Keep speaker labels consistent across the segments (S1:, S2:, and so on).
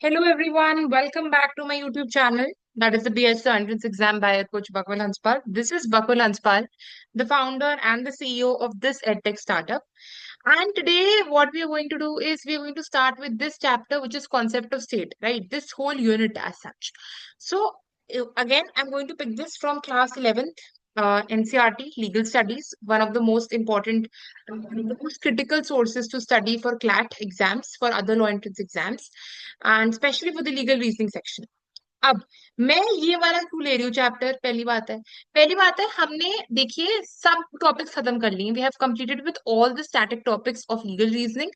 S1: Hello everyone, welcome back to my YouTube channel. That is the BSc Entrance Exam by Coach Bakul Hanspal. This is Bakul Hanspal, the founder and the CEO of this EdTech startup. And today what we are going to do is we are going to start with this chapter, which is concept of state, right? This whole unit as such. So again, I'm going to pick this from class 11th, NCRT, Legal Studies, one of the most important, the most critical sources to study for CLAT exams, for other law entrance exams, and specially for the legal reasoning section. अब मैं ये वाला क्यों ले रही हूँ chapter? पहली बात है हमने देखिए सब टॉपिक्स खत्म कर लिए। We have completed with all the static topics of legal reasoning.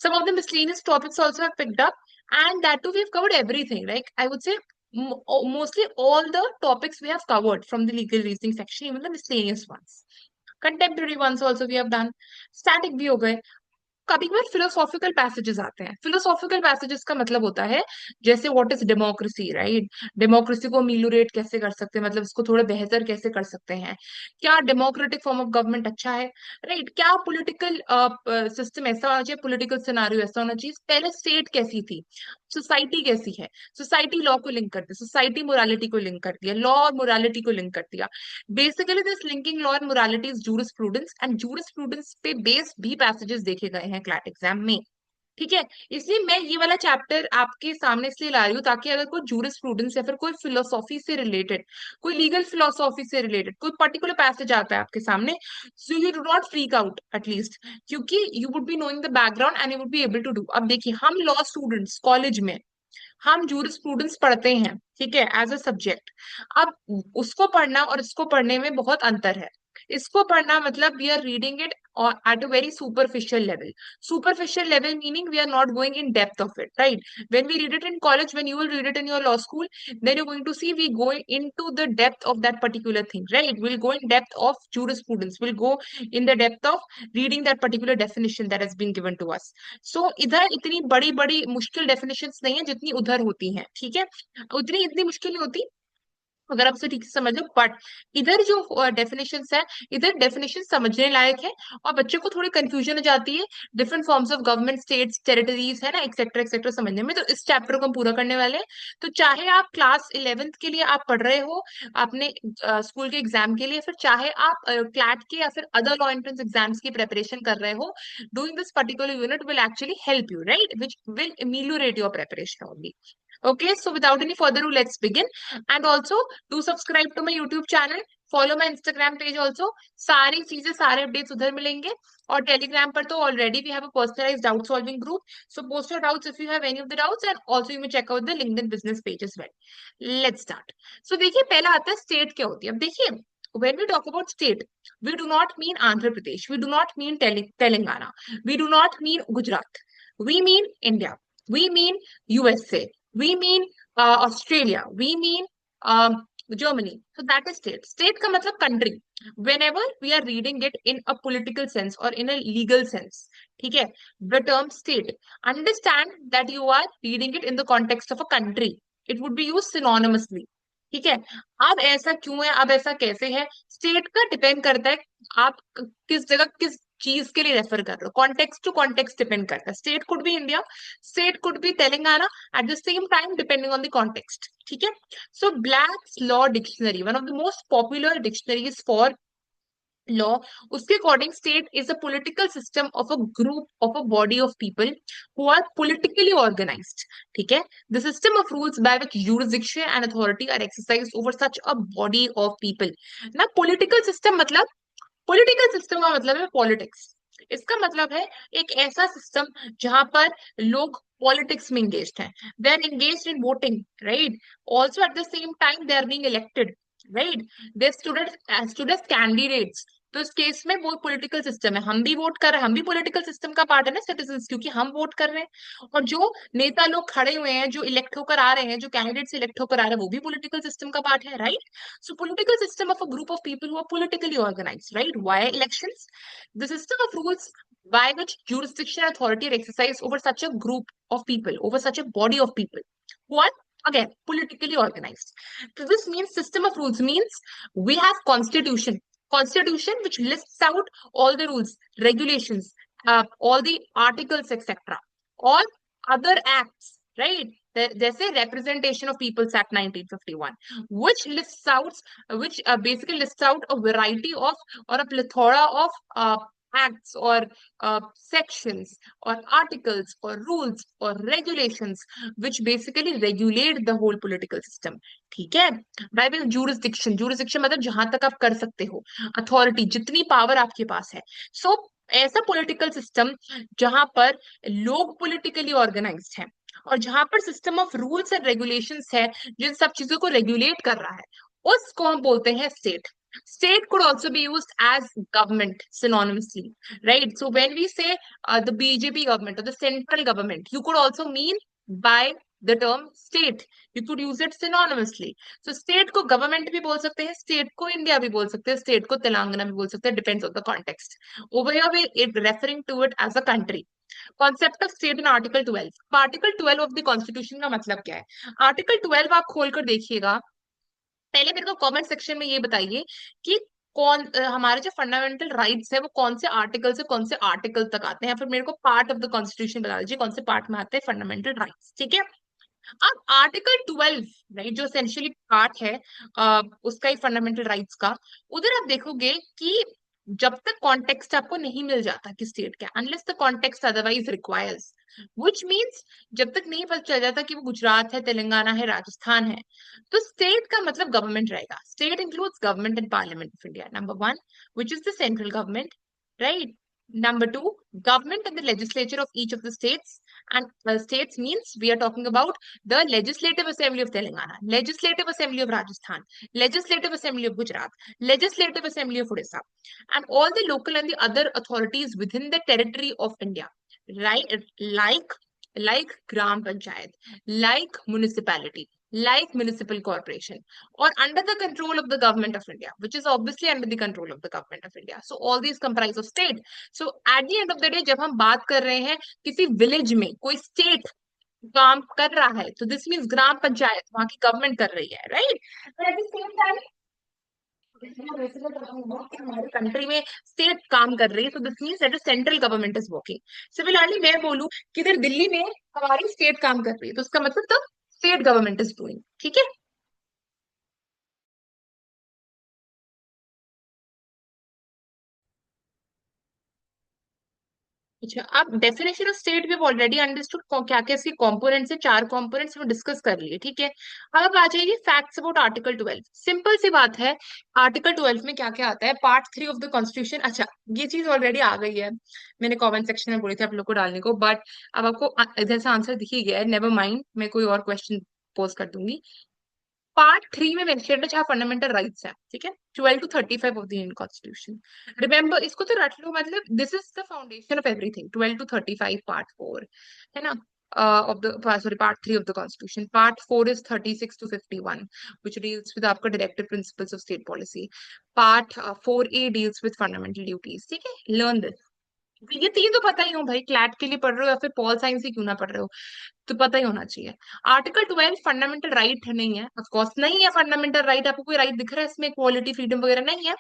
S1: Some of the miscellaneous topics also have picked up, and that too we have covered everything, like I would say mostly all the topics we have covered from the legal reasoning section, even the miscellaneous ones, contemporary ones also we have done, static भी हो गए। कभी कभार philosophical passages आते हैं। Philosophical passages का मतलब होता है जैसे what is democracy, right? Democracy को मिलूरेट कैसे कर सकते हैं, मतलब इसको थोड़ा बेहतर कैसे कर सकते हैं? क्या डेमोक्रेटिक फॉर्म ऑफ गवर्नमेंट अच्छा है, राइट? क्या पॉलिटिकल सिस्टम ऐसा होना चाहिए, पॉलिटिकल सिनारियो ऐसा होना चाहिए? पहले स्टेट कैसी थी, सोसाइटी कैसी है, सोसाइटी लॉ को लिंक करती है, सोसाइटी मोरालिटी को लिंक करती है, लॉ और मोरालिटी को लिंक करती है। Basically this linking law and morality is jurisprudence, and jurisprudence पे बेस्ड भी पैसेजेस देखे गए हैं क्लैट एग्जाम में। ठीक है, इसलिए मैं ये वाला चैप्टर आपके सामने इसलिए ला रही हूँ ताकि अगर कोई जूरिस्प्रूडेंस या फिर कोई फिलोसॉफी से रिलेटेड, कोई लीगल फिलोसॉफी से रिलेटेड कोई पर्टिकुलर पैसेज आता है आपके सामने, so you do not freak out at least, क्योंकि you would be knowing the background and you would be able to do. अब देखिए, हम लॉ स्टूडेंट्स कॉलेज में हम जूरिस्प्रूडेंस पढ़ते हैं, ठीक है, एज अ सब्जेक्ट। अब उसको पढ़ना और इसको पढ़ने में बहुत अंतर है। इसको पढ़ना मतलब we are reading it at a very superficial level. Superficial level meaning we are not going in depth of it, right? When we read it in college, when you will read it in your law school, then you're going to see we go into the depth of that particular thing, right? We'll go in depth of jurisprudence. We'll go in the depth of reading that particular definition that has been given to us. So इधर इतनी बड़ी बड़ी मुश्किल definitions नहीं है जितनी उधर होती हैं, ठीक है? उतनी इतनी मुश्किल नहीं होती अगर आप उसे ठीक से समझ लो, बट इधर जो डेफिनेशंस है, इधर डेफिनेशन समझने लायक है, और बच्चों को थोड़ी कंफ्यूजन हो जाती है different forms of government, states, territories, है ना, एक्सेट्रा एक्सेट्रा समझने में। तो इस चैप्टर को हम पूरा करने वाले हैं। तो चाहे आप क्लास 11th के लिए आप पढ़ रहे हो अपने स्कूल के एग्जाम के लिए, फिर चाहे आप क्लैट के या फिर अदर लॉ एंट्रेंस एग्जाम्स की प्रेपरेशन कर रहे हो, doing this particular unit will actually help you, right, which will ameliorate your preparation only. Okay, so without any further ado, let's begin. And also, do subscribe to my YouTube channel, follow my Instagram page also. सारी चीजें, सारे updates उधर मिलेंगे। और Telegram पर तो already we have a personalised doubt solving group, so post your doubts if you have any of the doubts, and also you may check out the LinkedIn business page as well. Let's start. So देखिए, पहला आता है state क्या होती है। अब देखिए, when we talk about state, we do not mean Andhra Pradesh, we do not mean Telangana, we do not mean Gujarat, we mean India, we mean USA, we mean Australia, we mean Germany. So that is state. State का मतलब country. Whenever we are reading it in a political sense or in a legal sense, ठीक है, the term state, understand that you are reading it in the context of a country. It would be used synonymously. ठीक है। अब ऐसा क्यों है, अब ऐसा कैसे है? स्टेट का डिपेंड करता है आप किस जगह किस चीज के लिए रेफर कर रहे हो। कॉन्टेक्स्ट टू कॉन्टेक्स्ट डिपेंड करता है। State could be India, state could be Telangana, at the same time depending on the context, ठीक है। So Black's law dictionary, one of the most popular dictionaries for law, उसके according state is a political system of a group of a body of people who are politically organized, ठीक है। The system of rules by which jurisdiction and authority are exercised over such a body of people. ना political system मतलब, political system का मतलब है politics. इसका मतलब है एक ऐसा सिस्टम जहां पर लोग पॉलिटिक्स में एंगेज्ड हैं, they are engaged in voting, right, also at the same time they are being elected, right, they students candidates. तो इस केस में वो पॉलिटिकल सिस्टम है। हम भी वोट कर रहे हैं, हम भी पॉलिटिकल सिस्टम का पार्ट है ना, सिटीजन, क्योंकि हम वोट कर रहे हैं। और जो नेता लोग खड़े हुए हैं, जो इलेक्ट होकर आ रहे हैं, जो कैंडिडेट्स इलेक्ट होकर आ रहे हैं, वो भी पॉलिटिकल सिस्टम का पार्ट है, right. So political system of a group of people who are politically organized, right? Why elections? The system of rules by which jurisdiction and authority are exercised over such a group of people, over such a body of people who are again politically organized. So this means system of rules means we have constitution which lists out all the rules, regulations, all the articles, etc. Or other acts, right? जैसे representation of people's act 1951, which lists out which basically lists out a variety of or a plethora of acts or sections or articles or rules or regulations which basically regulate the whole political system. ठीक है, by way jurisdiction, jurisdiction मतलब जहां तक आप कर सकते हो, authority, जितनी पावर आपके पास है. सो ऐसा पॉलिटिकल सिस्टम जहां पर लोग पॉलिटिकली ऑर्गेनाइज्ड हैं और जहां पर system of rules and regulations है जिन सब चीजों को रेगुलेट कर रहा है, उसको हम बोलते हैं state. State could also be used as government synonymously, right? So when we say the BJP government or the central government, you could also mean by the term state. You could use it synonymously. So state को government भी बोल सकते हैं, state को India भी बोल सकते हैं, state को तेलंगाना भी बोल सकते हैं, depends on the context. Over here we it referring to it as a country. Concept of state in article 12. Article 12 of the constitution का मतलब क्या है? आर्टिकल 12 आप खोलकर देखिएगा. पहले मेरे को कमेंट सेक्शन में ये बताइए कि हमारे जो फंडामेंटल राइट्स है वो कौन से आर्टिकल से कौन से आर्टिकल तक आते हैं, या फिर मेरे को पार्ट ऑफ द कॉन्स्टिट्यूशन बता दीजिए कौन से पार्ट में आते हैं फंडामेंटल राइट्स. ठीक है, अब आर्टिकल 12, राइट, जो एसेंशियली पार्ट है उसका ही फंडामेंटल राइट्स का, उधर आप देखोगे कि जब तक कॉन्टेक्स्ट आपको नहीं मिल जाता कि स्टेट क्या, unless the context otherwise requires, which means जब तक नहीं पता चल जाता कि वो गुजरात है, तेलंगाना है, राजस्थान है, तो स्टेट का मतलब गवर्नमेंट रहेगा. State includes government and parliament of India, number one, which is the central government, right. Number two, government and the legislature of each of the states. And states means we are talking about the Legislative Assembly of Telangana, Legislative Assembly of Rajasthan, Legislative Assembly of Gujarat, Legislative Assembly of Odisha, and all the local and the other authorities within the territory of India, right? Like Gram Panchayat, like municipality, like municipal corporation, or under the control of the government of India, which is obviously under the control of the government of India. So all these comprise of state. So at the end of the day, जब हम बात कर रहे हैं किसी village में कोई state काम कर रहा है, तो दिस मीन्स ग्राम पंचायत वहां की गवर्नमेंट कर रही है, right. Eight the same time हमारे कंट्री में स्टेट काम कर रही है, तो this means that the central government is working. Similarly मैं बोलूं कि इधर दिल्ली में हमारी स्टेट काम कर रही है, तो उसका मतलब तो स्टेट गवर्नमेंट इज डूइंग. ठीक है, अच्छा, अब डेफिनेशन ऑफ स्टेट भी ऑलरेडी अंडरस्टूड, क्या क्या इसके कंपोनेंट्स है, चार कंपोनेंट्स में डिस्कस कर लिए. ठीक है, अब आ जाइए फैक्ट्स अबाउट आर्टिकल 12. सिंपल सी बात है, आर्टिकल 12 में क्या क्या आता है. Part 3 of the constitution. अच्छा, ये चीज ऑलरेडी आ गई है, मैंने कमेंट सेक्शन में बोली थी आप लोग को डालने को, बट अब आपको इधर से आंसर दिख ही गया है. नेवर माइंड, मैं कोई और क्वेश्चन पोस्ट कर दूंगी. पार्ट 3 में मेंशन है जहाँ फंडामेंटल राइट्स है. ठीक है, 12 to 35 of the Indian constitution. Remember, इसको तो रट लो, मतलब this is the foundation of everything. 12 to 35 part 4 है ना, of the sorry part 3 of the constitution. Part 4 is 36 to 51, which deals with आपका directive principles of state policy. Part 4A deals with fundamental duties. ठीक है, learn this. ये तीन तो पता ही हो भाई, क्लैट के लिए पढ़ रहे हो या फिर पॉल साइंस ही क्यों ना पढ़ रहे हो, तो पता ही होना चाहिए. आर्टिकल 12 फंडामेंटल राइट नहीं है, ऑफ कोर्स नहीं है फंडामेंटल राइट. आपको कोई राइट दिख रहा है इसमें, इक्वालिटी, फ्रीडम वगैरह नहीं है,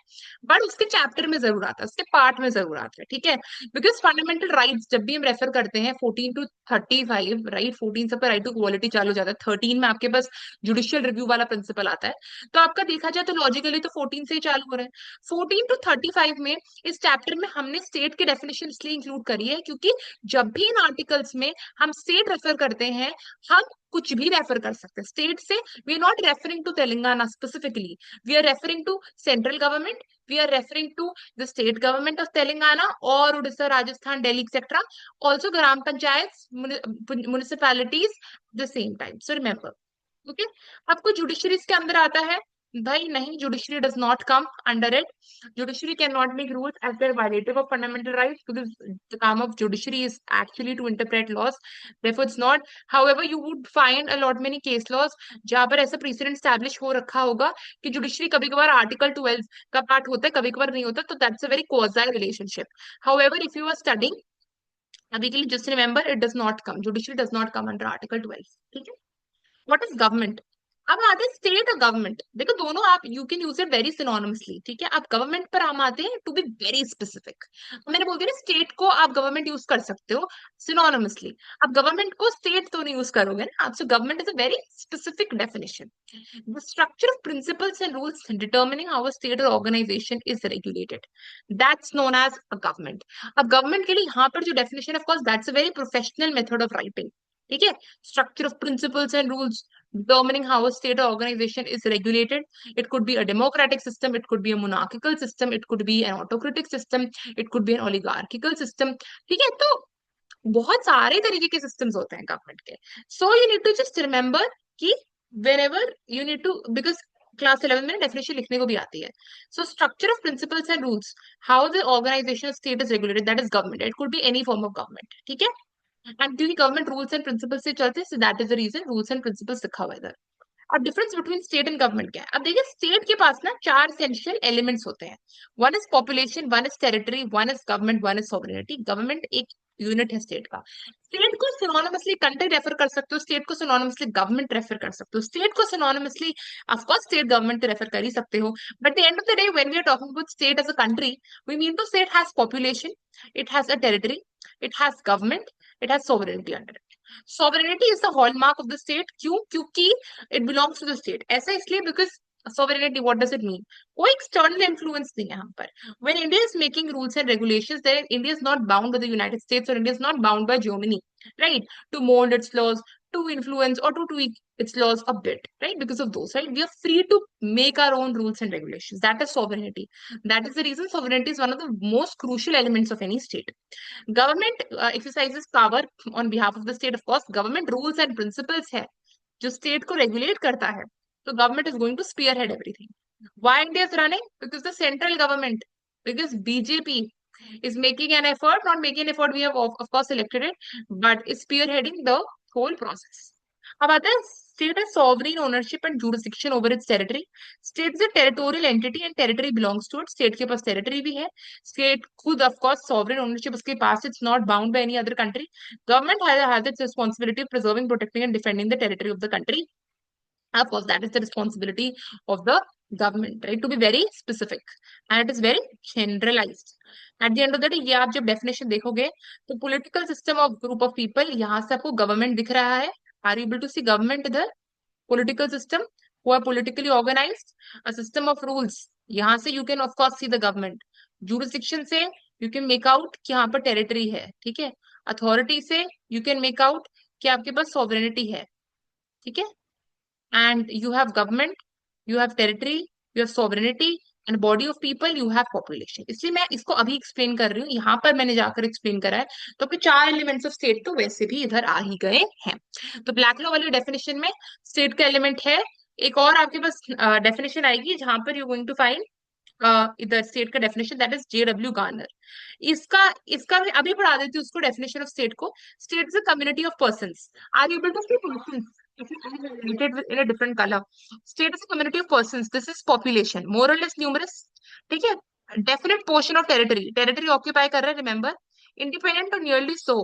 S1: बट उसके चैप्टर में जरूर आता है, उसके पार्ट में जरूर आता है. ठीक है, बिकॉज फंडामेंटल राइट्स जब भी हम रेफर करते हैं 14 to 35, राइट, 14 से राइट टू इक्वालिटी चालू हो जाता है, 13 में आपके पास जुडिशियल रिव्यू वाला प्रिंसिपल आता है, तो आपका देखा जाए तो लॉजिकली तो 14 से ही चालू हो रहा है. 14 to 35 में इस चैप्टर में हमने स्टेट की डेफिनेशन इसलिए इंक्लूड करी है क्योंकि जब भी इन आर्टिकल्स में हम स्टेट रेफर करते हैं, हम कुछ भी रेफर कर सकते हैं स्टेट से. We are not referring to Telangana specifically, we are referring to central government, we are referring to the state government of Telangana और Orissa, Rajasthan, Delhi etcetera, also gram panchayat, municipalities the same time. So remember, okay. आपको judiciary के अंदर आता है भाई? नहीं, judiciary does not come under it. Judiciary cannot make rules as they're violative of fundamental rights because the काम of judiciary is actually to interpret laws. Therefore, it's not. However, you would find a lot many case laws जहाँ पर ऐसा precedent establish हो रखा होगा कि judiciary कभी कभार आर्टिकल 12 का पार्ट होता है, कभी कभार नहीं होता, तो that's a very quasi relationship. However, if you are studying अभी के लिए, just remember it does not come. Judiciary does not come under article 12. ठीक है. What is government? अब आते हैं स्टेट और गवर्नमेंट। देखो दोनों आप you can use it very synonymously, ठीक है। आप गवर्नमेंट पर हम आते हैं टू बी वेरी स्पेसिफिक। मैंने बोल दिया ना, स्टेट को आप गवर्नमेंट यूज कर सकते हो सिनोनिमसली। आप गवर्नमेंट को स्टेट तो नहीं यूज करोगे ना आप। So government is a very specific definition. The structure of principles and rules determining how a state or organization is regulated. That's known as a government. अब government के लिए यहाँ पर जो definition, of course, that's a very professional method of writing. ठीक है? Structure of principles and rules determining how a state or organization is regulated. It could be a democratic system, it could be a monarchical system, it could be an autocratic system, it could be an oligarchical system. ठीक है? तो बहुत सारे तरीके के systems होते हैं government के। So you need to just remember कि whenever you need to, because class 11 में डेफिनेशन लिखने को भी आती है। So structure of principles and rules, how the organisation state is regulated, that is government. It could be any form of government, ठीक है। And क्योंकि गवर्नमेंट रूल्स एंड प्रिंसिपल्स से चलते हैं, so that is the reason rules and principles लिखा हुआ है इधर। अब difference between state and government क्या है? अब देखिए, स्टेट के पास ना चार एसेंशियल एलिमेंट्स होते हैं। One is population, one is territory, one is government, one is sovereignty. Government एक यूनिट है स्टेट का। स्टेट को सिनोनिमसली कंट्री रेफर कर सकते हो, स्टेट को सिनोनिमसली गवर्नमेंट रेफर कर सकते हो, स्टेट को synonymously of course state government refer कर ही सकते हो। But the end of the day when we are talking about state as a country, we mean to state has population, it has a territory, it has government, it has sovereignty under. Sovereignty is the hallmark of the state. क्यों? क्योंकि it belongs to the state. ऐसा इसलिए because sovereignty, what does it mean? कोई external influence नहीं है यहाँ पर। When India is making rules and regulations, then India is not bound by the United States, or India is not bound by Germany, right? To mold its laws, to influence, or to tweak its laws a bit, right? Because of those, right? We are free to make our own rules and regulations. That is sovereignty. That is the reason sovereignty is one of the most crucial elements of any state. Government exercises power on behalf of the state. Of course government rules and principles है जो state को regulate करता है, तो government is going two sphere head everything. Why India is running? Because the central government, because BJP is making an effort, not making an effort, we have of course elected it, but is spearheading the whole process. अब आता है state has sovereign ownership and jurisdiction over its territory. State is a territorial entity and territory belongs to it. State के पास territory भी है, state खुद of course sovereign ownership उसके पास, it's not bound by any other country. Government has its responsibility of preserving, protecting and defending the territory of the country. Of course, that is the responsibility of the government, right? To be very specific, and it is very generalized. At the end of the day, ये आप जब definition देखोगे, तो political system of group of people, यहाँ से आपको government दिख रहा है। Are you able to see government इधर? Political system who are politically organized, a system of rules, यहाँ से you can of course see the government. Jurisdiction से you can make out कि यहाँ पर territory है, ठीक है। Authority से you can make out कि आपके पास sovereignty है, ठीक है। And you have government, you have territory, you have sovereignty, and body of people, you have population. इसलिए मैं इसको अभी एक्सप्लेन कर रही हूँ, यहाँ पर मैंने जाकर एक्सप्लेन करा है। तो आपके चार एलिमेंट्स ऑफ स्टेट तो वैसे भी इधर आ ही गए हैं। तो ब्लैक लॉ वाली डेफिनेशन में स्टेट का एलिमेंट है। एक और आपके पास डेफिनेशन आएगी जहां पर यू गोइंग टू फाइंड इधर स्टेट का definition, that is JW Garner. इसका इसका मैं अभी पढ़ा देती हूँ उसको, डेफिनेशन ऑफ स्टेट को। State is a community of persons. Are you able to see persons if you are related with in a different color? State is a community of persons. This is population, more or less numerous. ठीक है। Definite portion of territory, territory occupy कर रहे हैं, remember. Independent or nearly so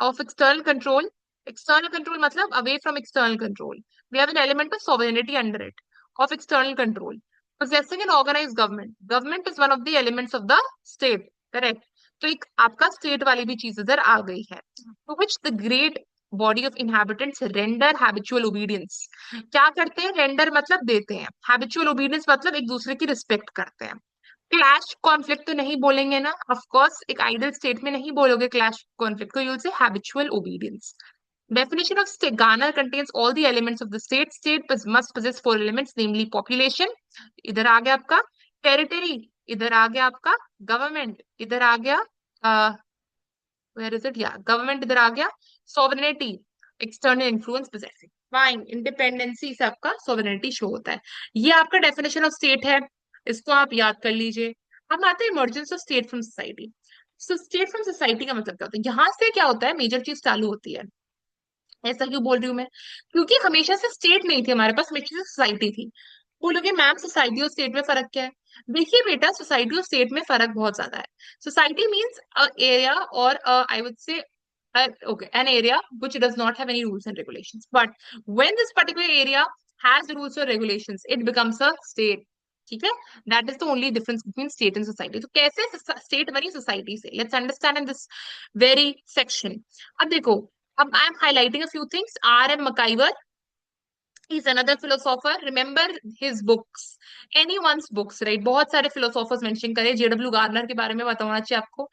S1: of external control. External control मतलब away from external control. We have an element of sovereignty under it, of external control. Possessing an organized government. Government is one of the elements of the state. Correct. तो एक आपका state वाली भी चीज इधर आ गई है। To which the great body of inhabitants render habitual obedience. क्या करते हैं? रेंडर मतलब देते हैं, हैबिचुअल ओबीडियंस मतलब एक दूसरे की रिस्पेक्ट करते हैं। क्लैश कॉन्फ्लिक्ट तो नहीं बोलेंगे ना, ऑफ कोर्स एक आइडल स्टेट में नहीं बोलोगे क्लैश कॉन्फ्लिक्ट को, यूल से habitual obedience. Definition of state. Ghana contains all the elements of the state. State must possess four elements, namely population, इधर आ गया आपका territory, इधर आ गया आपका government, इधर आ गया where is it? Yeah, government इधर आ गया, sovereignty, external influence possessing. Fine, independency से आपका sovereignty शो होता है। ये आपका definition of state है, इसको आप याद कर लीजिए। हम आते हैं emergence of state from society. So state from society का मतलब क्या होता है? यहाँ से क्या होता है, मेजर चीज चालू होती है। ऐसा क्यों बोल रही हूँ मैं? क्योंकि हमेशा से स्टेट नहीं थी हमारे पास, हमेशा से सोसाइटी थी। बोलोगे मैम सोसाइटी और स्टेट में फर्क क्या है? देखिए बेटा, सोसाइटी और स्टेट में फर्क बहुत ज्यादा है। सोसाइटी मीन्स अ एरिया और आई वुड से okay, an area which does not have any rules and regulations, but when this particular area has rules or regulations, it becomes a state. ठीक है, that is the only difference between state and society. तो कैसे state बनी society से, let's understand in this very section. अब देखो, अब I am highlighting a few things. R M MacIver is another philosopher. Remember his books, anyone's books, right? बहुत सारे philosophers mention करे. जेडब्ल्यू गार्नर के बारे में बताना चाहिए आपको.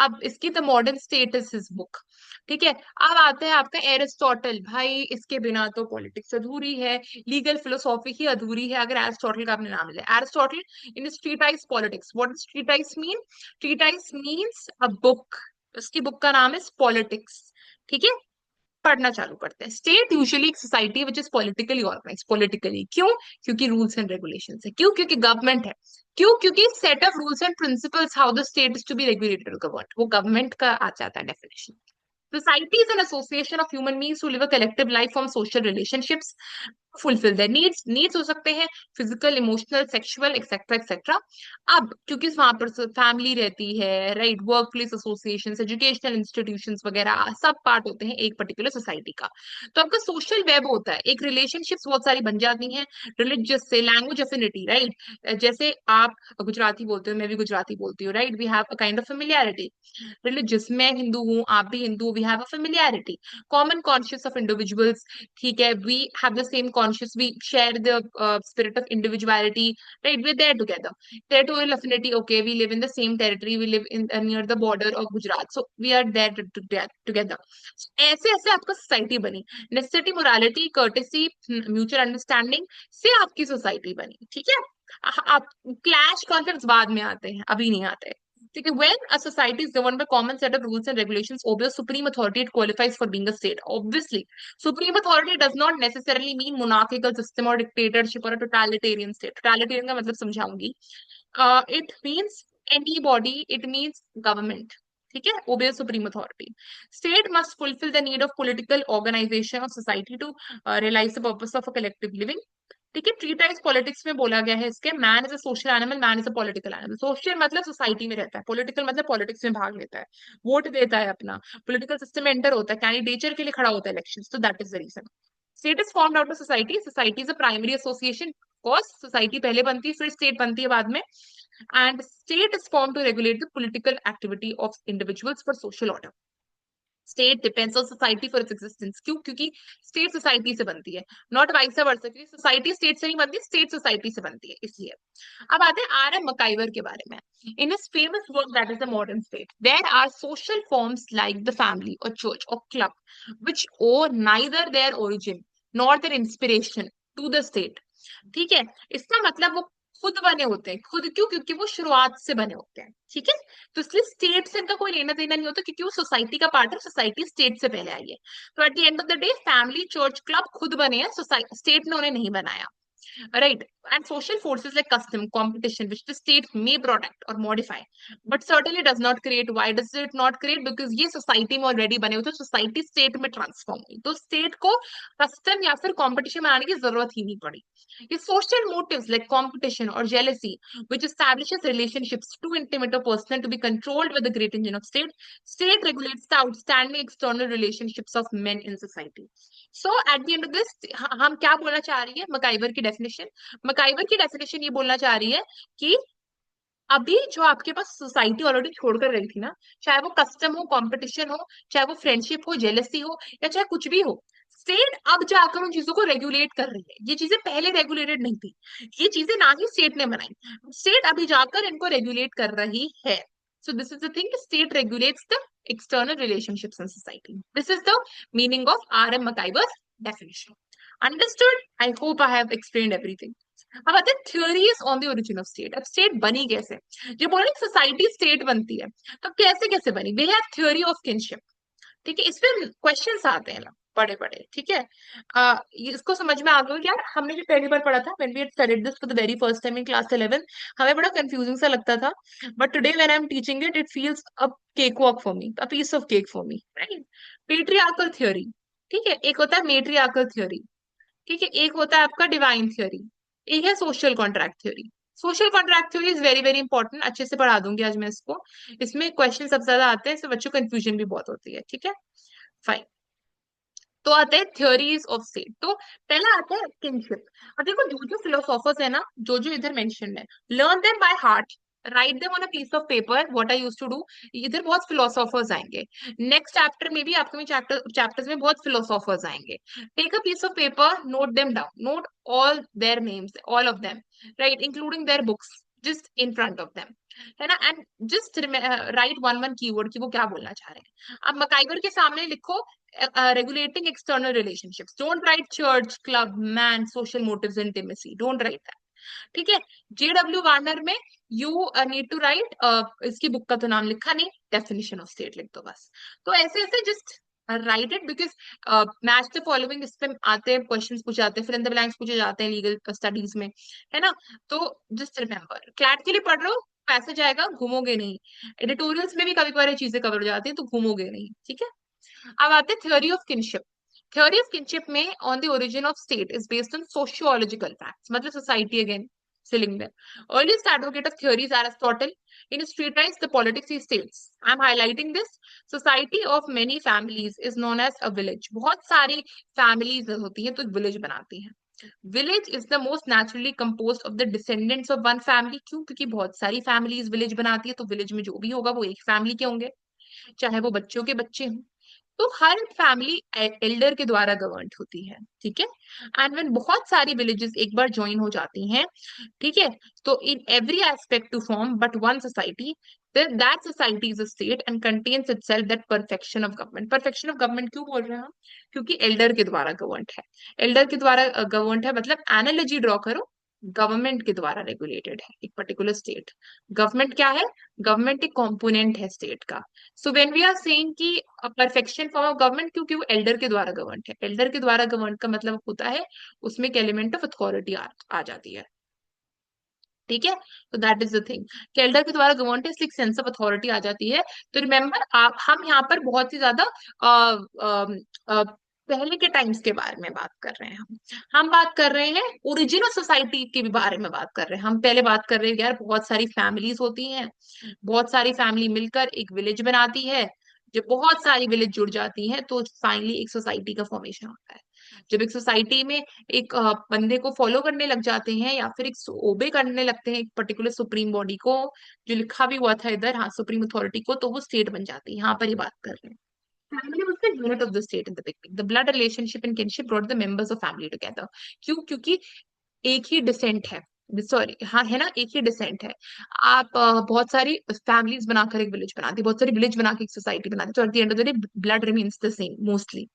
S1: अब इसकी the modern state is his book. ठीक है, अब आते हैं आपका एरिस्टोटल. भाई इसके बिना तो पॉलिटिक्स अधूरी है, लीगल फिलोसॉफी ही अधूरी है अगर एरिस्टोटल का आपने नाम लिया. Aristotle in treatise politics. What does treatise mean? Treatise means a book. उसकी बुक का नाम है पॉलिटिक्स. ठीक है, पढ़ना चालू करते हैं. स्टेट यूजुअली एक society which is politically organize. Politically क्यों? क्योंकि रूल्स एंड रेगुलेशंस है. क्यों? क्योंकि गवर्नमेंट है. क्यों? क्योंकि set of rules and principles how the state is to be regulated और गवर्न, वो गवर्नमेंट का आ जाता है definition. Society is an association of human beings who live a collective life, form social relationships, fulfill their needs. Needs हो सकते हैं physical, emotional, sexual, etcetera etcetera. अब क्योंकि वहां पर फैमिली रहती है, right, work place association, educational institutions वगैरह सब पार्ट होते हैं एक पर्टिकुलर सोसाइटी का. तो आपका सोशल वेब होता है, एक रिलेशनशिप्स बहुत सारी बन जाती हैं. रिलीजियस से लैंग्वेज अफिनिटी, राइट, जैसे आप गुजराती बोलते हो, मैं भी गुजराती बोलती हूँ, right, we have a kind of familiarity. Religious, मैं हिंदू हूँ, आप भी Hindu, we have a familiarity. Common conscious of individuals. ठीक है, we have the same conscious, we share the spirit of individuality, right, we're there together. Territorial affinity, okay, we live in the same territory, we live in near the border of Gujarat, so we are there together. ऐसे ऐसे आपका society बनी. Necessity, morality, courtesy, mutual understanding से आपकी society बनी. ठीक है, आप क्लैश कॉन्फ्लिक्ट्स बाद में आते हैं, अभी नहीं आते. ठीक है, when a society is governed by common set of rules and regulations, obvious supreme authority, it qualifies for being a state. Obviously, supreme authority does not necessarily mean monarchical system or dictatorship or a totalitarian state. Totalitarian का मतलब समझाऊंगी. It means anybody. It means government. ठीक है, obey supreme authority. State must fulfill the need of political organization of society to realize the purpose of a collective living. ठीक है, treatise politics में बोला गया है इसके, man is a social animal, man is a political animal. Social मतलब society में रहता है, पॉलिटिकल मतलब पॉलिटिक्स में भाग लेता है, वोट देता है, अपना पॉलिटिकल सिस्टम में एंटर होता है, कैंडिडेचर के लिए खड़ा होता है इलेक्शन. तो that is the reason. State is formed out of society. Society is a primary association. Cause society पहले बनती है, फिर स्टेट बनती है बाद में. And state is form to regulate the political activity of individuals for social order. State depends on society for its existence. क्यों? क्योंकि स्टेट सोसाइटी से बनती है, नॉट वाइस वर्सा. क्योंकि सोसाइटी स्टेट से नहीं बनती, स्टेट सोसाइटी से बनती है, इसलिए. अब आते हैं आर एम मकाइवर के बारे में. In his famous work that is the modern state, there are social forms like the family और चर्च और club which owe neither their origin nor their inspiration to the state. ठीक है, इसका मतलब वो खुद बने होते हैं. खुद क्यों? क्योंकि वो शुरुआत से बने होते हैं. ठीक है, तो इसलिए स्टेट से इनका कोई लेना देना नहीं होता, क्योंकि वो सोसाइटी का पार्ट है, सोसाइटी स्टेट से पहले आई है. तो at the end of the day family, church, club खुद बने हैं, स्टेट ने उन्हें नहीं बनाया. Right. And social forces like custom, competition, which the state may protect or modify, but certainly does not create. Why does it not create? Because ये society में already बने होते हैं, society state में transform हुई, तो state को custom या फिर competition बनाने की जरूरत ही नहीं पड़ी. ये social motives like competition or jealousy, which establishes relationships too intimate or personal to be controlled with the great engine of state. State regulates the outstanding external relationships of men in society. So at the end of this हम क्या बोलना चाह रही है? मकाइवर की definition. मकाइवर की definition ये बोलना चाह रही है कि अभी जो आपके पास सोसाइटी ऑलरेडी छोड़कर गई थी ना, चाहे वो कस्टम हो, कंपटीशन हो, चाहे वो फ्रेंडशिप हो, जेलसी हो, या चाहे कुछ भी हो, स्टेट अब जाकर उन चीजों को रेगुलेट कर रही है. ये चीजें पहले रेगुलेटेड नहीं थी, ये चीजें ना ही स्टेट ने बनाई, स्टेट अभी जाकर इनको रेगुलेट कर रही है. So this is the thing, state regulates the external relationships in society. This is the meaning of R.M. McIver's definition. Understood? I hope I have explained everything. अब आते हैं theories on the origin of state. अब state बनी कैसे? जो बोले society state बनती है, तो कैसे कैसे बनी? We have theory of kinship. ठीक है, इस पे क्वेश्चंस आते हैं ना बड़े बड़े. ठीक है, इसको समझ में आ गया यार. हमने जो पहली बार पढ़ा था, when we had studied this for the very first time in class 11, हमें बड़ा कंफ्यूजिंग सा लगता था. But today when I am teaching it, it feels a cake walk for me, a piece of cake for me, right. Patriarchal theory. ठीक है, एक होता है मेट्रियार्कल थ्योरी. ठीक है, एक होता है आपका डिवाइन थ्योरी. एक है social contract theory. Social contract theory is very very important. अच्छे से पढ़ा दूंगी आज मैं इसको. इसमें क्वेश्चन सबसे ज्यादा आते हैं, इससे बच्चों को कंफ्यूजन भी बहुत होती है. ठीक है, फाइन. तो आते हैं थ्योरीज ऑफ स्टेट। तो पहला आता है किनशिप। अब देखो जो जो फिलोसोफर्स है ना, जो जो इधर मेंशन्ड है, learn them by heart, write them on a piece of paper, what I used to do. इधर बहुत फिलोसोफर्स आएंगे, नेक्स्ट चैप्टर में भी, अपकमिंग चैप्टर्स में बहुत फिलोसोफर्स आएंगे। Take a piece of paper, note them down, note all their names, all of them, right, including their books, just in front of them, है ना। And just write one one keyword कि वो क्या बोलना चाह रहे हैं। अब मकाइवर के सामने लिखो regulating external relationships. Don't write church, club, man, social motives, intimacy. Don't write that. ठीक है। JW वार्नर में यू नीड टू राइट, इसकी बुक का तो नाम लिखा नहीं, डेफिनेशन ऑफ स्टेट लिख दो बस। तो ऐसे ऐसे just right it, because match the following इस पे आते हैं, क्वेश्चंस पूछे जाते हैं, फिर इन द ब्लैंक्स पूछे जाते हैं लीगल स्टडीज में, है ना। तो जस्ट रिमेम्बर, क्लैट के लिए पढ़ रहे हो, पैसेज आएगा, घूमोगे नहीं। एडिटोरियल्स में भी कभी कभार ये चीजें कवर हो जाती है, तो घूमोगे नहीं, ठीक है। अब आते हैं theory of kinship. Theory of kinship में on the origin of state is based on sociological facts, मतलब society again cylinder. Earliest advocate of theory is Aristotle. In his treatise, The Politics, he states, I am highlighting this, society of many families is known as a village. बहुत सारी families होती हैं तो village बनाती हैं। Village is the most naturally composed of the descendants of one family. क्यों? क्योंकि बहुत सारी families village बनाती है, तो village में जो भी होगा वो एक family के होंगे, चाहे वो बच्चों के बच्चे हों। तो हर फैमिली एल्डर के द्वारा गवर्न होती है, ठीक है। एंड व्हेन बहुत सारी विलेजेस एक बार ज्वाइन हो जाती हैं, ठीक है, तो in every aspect to form but one society, that society is a state and contains itself that perfection of government. Perfection of government क्यों बोल रहे हैं हम? क्योंकि एल्डर के द्वारा गवर्नड है। एल्डर के द्वारा गवर्नड है, मतलब एनालॉजी ड्रॉ करो, गवर्नमेंट के द्वारा रेगुलेटेड है एक पर्टिकुलर स्टेट। गवर्नमेंट क्या है? गवर्नमेंट एक कॉम्पोनेंट है स्टेट का। So when we are saying कि परफेक्शन फॉर्म ऑफ गवर्नमेंट, क्योंकि वो एल्डर के द्वारा गवर्न है। एल्डर के द्वारा गवर्न का मतलब होता है उसमें एक एलिमेंट ऑफ अथॉरिटी आ जाती है, ठीक है। तो दैट इज द थिंग कि एल्डर के द्वारा गवर्न है, इसलिए सेंस ऑफ अथॉरिटी आ जाती है। तो रिमेम्बर, आप हम यहाँ पर बहुत ही ज्यादा पहले के टाइम्स के बारे में बात कर रहे हैं। हम बात कर रहे हैं ओरिजिनल सोसाइटी के भी बारे में बात कर रहे हैं। हम पहले बात कर रहे हैं यार, बहुत सारी फैमिलीज होती हैं, बहुत सारी फैमिली मिलकर एक विलेज बनाती है, जब बहुत सारी विलेज जुड़ जाती हैं तो फाइनली एक सोसाइटी का फॉर्मेशन होता है। जब एक सोसाइटी में एक बंदे को फॉलो करने लग जाते हैं या फिर एक ओबे करने लगते हैं एक पर्टिकुलर सुप्रीम बॉडी को, जो लिखा भी हुआ था इधर, हाँ, सुप्रीम अथॉरिटी को, तो वो स्टेट बन जाती है। यहाँ पर ये बात कर रहे हैं। Family was the unit of the state in the beginning. The blood relationship and kinship brought the members of family together. क्यों? क्योंकि एक ही डिसेंट है, सॉरी, हाँ, है ना, एक ही डिसेंट है। आप बहुत सारी फैमिलीज बनाकर एक विलेज बनाते, बहुत सारी विलेज बना के एक सोसाइटी बनाते, तो at the end of the day blood remains the same mostly,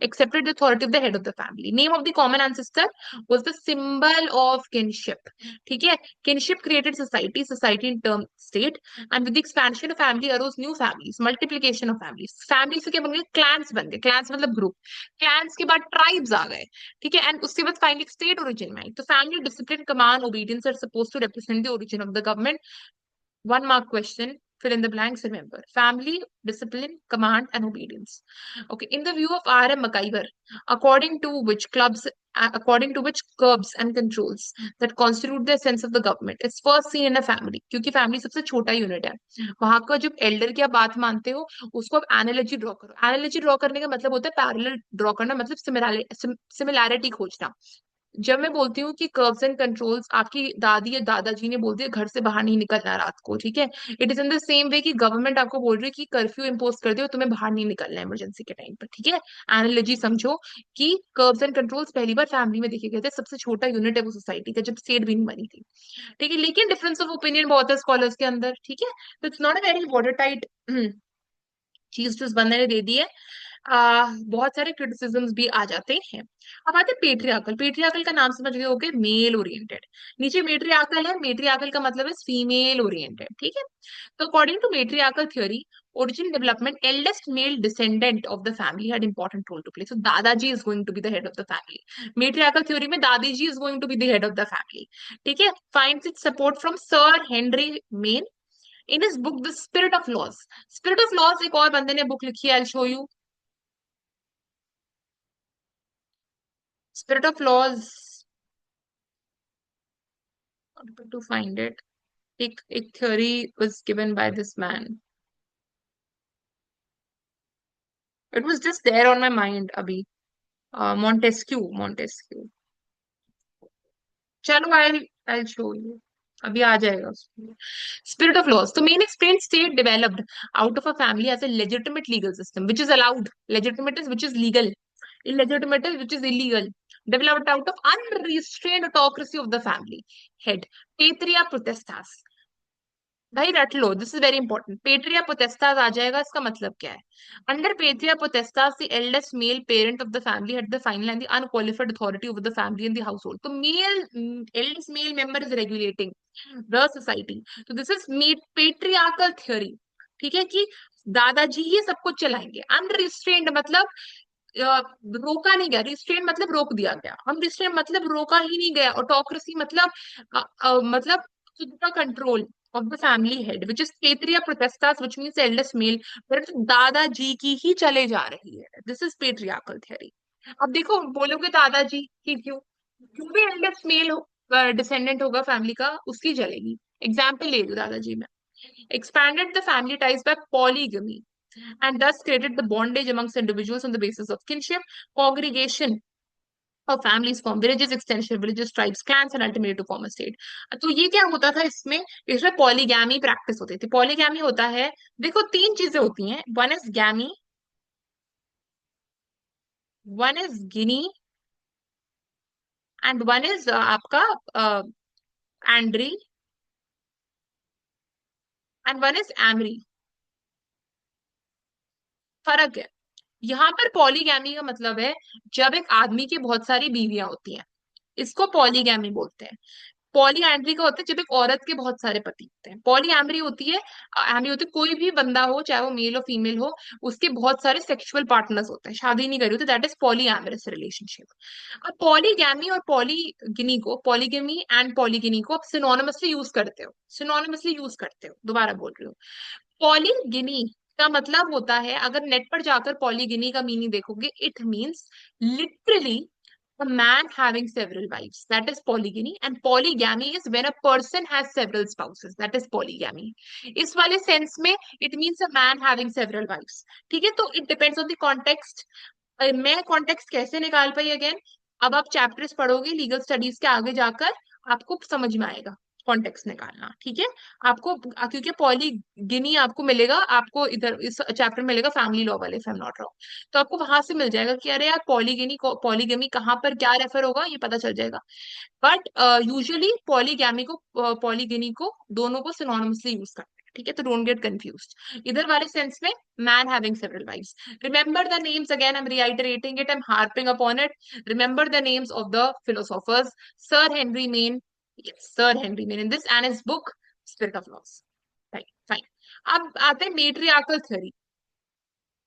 S1: accepted the authority of the head of the family. Name of the common ancestor was the symbol of kinship. ठीक है। Kinship created society, society in term state, and with the expansion of family arose new families, multiplication of families. Family से क्या बन गए? Clans बन गए। Clans मतलब group. Clans के बाद tribes आ गए, ठीक है। And उसके बाद finally state origin में आई। तो family discipline, command, obedience are supposed to represent the origin of the government. One mark question, fill in the blanks, remember. Family, discipline, command, and obedience. Okay, in the view of R.M. McIver, according to which curbs and controls that constitute the essence of the government is first seen in a family. क्योंकि family सबसे छोटा unit है, वहां का जब Elder की आप बात मानते हो, उसको आप एनालॉजी ड्रॉ करो। एनालॉजी ड्रॉ करने का मतलब होता है पैरेलल ड्रॉ करना, मतलब सिमिलैरिटी खोजना। जब मैं बोलती हूँ कि कर्व्स एंड कंट्रोल्स, आपकी दादी या दादाजी ने बोल दिया घर से बाहर नहीं निकलना रात को, ठीक है, it is in the same way कि गवर्नमेंट आपको बोल रही है कि कर्फ्यू इम्पोज कर दियो, तुम्हें बाहर नहीं निकलना है इमरजेंसी के टाइम पर, ठीक है। एनालॉजी समझो कि कर्व्स एंड कंट्रोल्स पहली बार फैमिली में देखे गए थे, सबसे छोटा यूनिट है वो सोसाइटी का, जब स्टेट भी नहीं बनी थी, ठीक है। लेकिन डिफरेंस ऑफ ओपिनियन बहुत है स्कॉलर्स के अंदर, ठीक है। तो it's not a very water tight चीज जो इस बंदे ने दे दी है। बहुत सारे क्रिटिसिज्म्स भी आ जाते हैं। अब आते हैं पेट्रियार्कल। पेट्रियार्कल का नाम समझ गए होगे, मेल ओरिएंटेड। नीचे मेट्रियार्कल है, मेट्रियार्कल का मतलब है फीमेल ओरिएंटेड, ठीक है। तो according to matriarchal theory, origin development, eldest male descendant of the family had important role to play. So दादाजी is going to be the head of the family. Matriarchal theory में दादी जी is going to be the head of the family, ठीक है। Finds its support from Sir Henry Maine in his book The Spirit of Laws. Spirit of Laws एक और बंदे ने book लिखी है, I'll show you. Spirit of Laws, not able to find it. एक theory was given by this man. It was just there on my mind अभी. Montesquieu, Montesquieu. चलो, I show you, अभी आ जाएगा उसमें। स्पिरिट ऑफ लॉस, तो Maine explain state developed out of a family as a legitimate legal system which is allowed, legitimate is which is legal, illegitimate is which is illegal, developed out of unrestrained autocracy of the family head, patria potestas। भाई रट लो, this is very important. Patria potestas आ जाएगा, इसका मतलब क्या है? Under patria potestas the eldest male parent of the family had the final and the unqualified authority over the family and the household. तो male eldest male member is regulating the society. तो this is patriarchal theory. ठीक है कि दादाजी ही सब कुछ चलाएंगे। अनरिस्ट्रेन्ड मतलब रोका नहीं गया, रिस्ट्रेन मतलब रोक दिया गया, अनरिस्ट्रेन मतलब रोका ही नहीं गया, ऑटोक्रेसी मतलब मतलब control of the family head, which is Patria potestas, which means eldest male, पर दादाजी की ही चले जा रही है। This is patriarchal theory. अब देखो, बोलोगे दादाजी की क्यों? क्यों भी एल्डेस्ट मेल हो, डिसेंडेंट होगा फैमिली का, उसकी चलेगी। एग्जाम्पल ले लो दादाजी में। expanded the family ties by polygamy and thus created the bondage amongst individuals on the basis of kinship, congregation of families form villages, extension villages, tribes, clans and ultimately to form a state। तो ये क्या होता था इसमें? इसमें polygamy practice होती थी। Polygamy होता है, देखो तीन चीजें होती हैं, one is gamy, one is gyny and one is आपका andry and one is amory. फर्क है। यहाँ पर पॉलीगैमी का मतलब है जब एक आदमी की बहुत सारी बीवियां होती हैं, इसको पॉलीगैमी बोलते हैं। पॉलीएंड्री का होता है जब एक औरत के बहुत सारे पति होते हैं। पॉलीएमरी होती है, एमरी होती है कोई भी बंदा हो, चाहे वो मेल हो फीमेल हो, उसके बहुत सारे सेक्सुअल पार्टनर्स होते हैं, शादी नहीं करी होती, दैट इज पॉलीएमरस रिलेशनशिप। अब पॉलीगैमी और पॉलीगिनी को, पॉलीगमी एंड पॉलीगिनी को आप सिनोनिमसली यूज करते हो, सिनोनिमसली यूज करते हो, दोबारा बोल रही हूँ। पॉलीगिनी का मतलब होता है, अगर नेट पर जाकर पॉलीगिनी का मीनिंग देखोगे, it means literally a man having several wives, that is polygamy, and polygamy is when a person has several spouses, that is polygamy। इस वाले सेंस में it means a man having several wives। ठीक है, तो it depends on the context। मैं context कैसे निकाल पाई again? अब आप चैप्टर्स पढ़ोगे लीगल स्टडीज के आगे जाकर, आपको समझ में आएगा कॉन्टेक्स्ट निकालना। ठीक है, आपको क्योंकि पॉलीगिनी आपको मिलेगा, आपको इधर इस चैप्टर में मिलेगा फैमिली लॉ वाले, if I am not wrong. तो आपको वहां से मिल जाएगा कि अरे यार पॉलीगिनी को, पॉलीगमी कहाँ पर क्या रेफर होगा, ये पता चल जाएगा। बट यूजुअली पॉलीगैमी को, पॉलीगिनी को, दोनों को सिनोनिमसली यूज करते हैं। ठीक है, तो डोंट गेट कंफ्यूज्ड। इधर वाले सेंस में man having several wifes. Remember the names again, I am reiterating it, I'm harping upon it। remember the names of the philosophers, Sir Henry Maine, yes, Sir Henry Maine in this, and his book Spirit of Laws। right, fine। अब आते हैं matriarchal theory.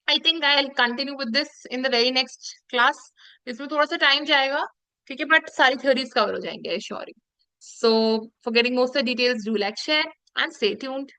S1: I think I will continue with this in the very next class. इसमें थोड़ा सा time जाएगा, ठीक है, but सारी थ्योरीज कवर हो जाएंगे, I sure you. So for getting most of the details, do like, share and stay tuned.